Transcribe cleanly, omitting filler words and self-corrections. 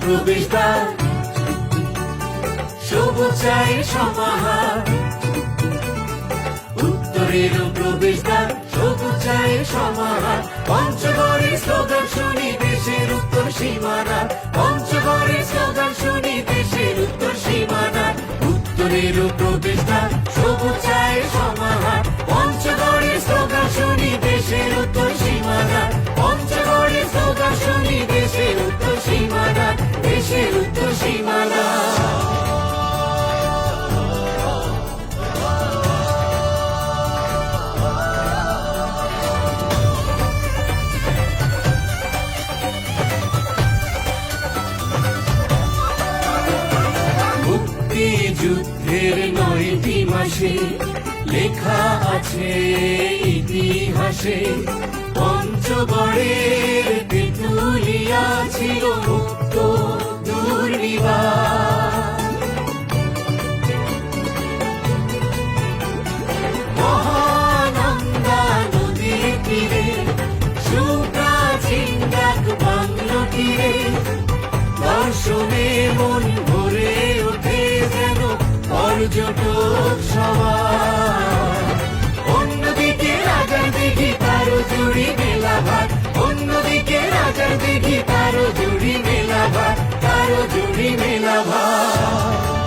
প্রবেশদ্বার, সবুজ চায়ের সমাহার। উত্তরের প্রবেশদ্বার, সবুজ চায়ের সমাহার। পঞ্চগড়ের স্লোগান শুনি দেশের উত্তর সীমানা, পঞ্চগড়ের স্লোগান শুনি দেশের উত্তর সীমানা। উত্তরের প্রবেশদ্বার, সবুজ চায়ের সমাহার। পঞ্চগড়ের স্লোগান শুনি দেশের উত্তর সীমানা, পঞ্চগড়ের স্লোগান শুনি দেশের উত্তর সীমানা, দেশের উত্তর সীমানা। যুদ্ধের 9টি মাসে লেখা আছে ইতিহাসে, পঞ্চগড়ের তেঁতুলিয়া ছিল মুক্ত দুর্নিবার। মহানন্দা নদীর তীরে সুপ্রাচীন ডাক বাংলো তীরে, দর্শনে মন ভরে ওঠে যেন পর্যটক সবার। অন্যদিকে রাজার দিঘি তারও জুড়ি মেলা ভার, অন্যদিকে রাজার দিঘি তারও জুড়ি মেলা ভার, তারও জুড়ি মেলা ভার।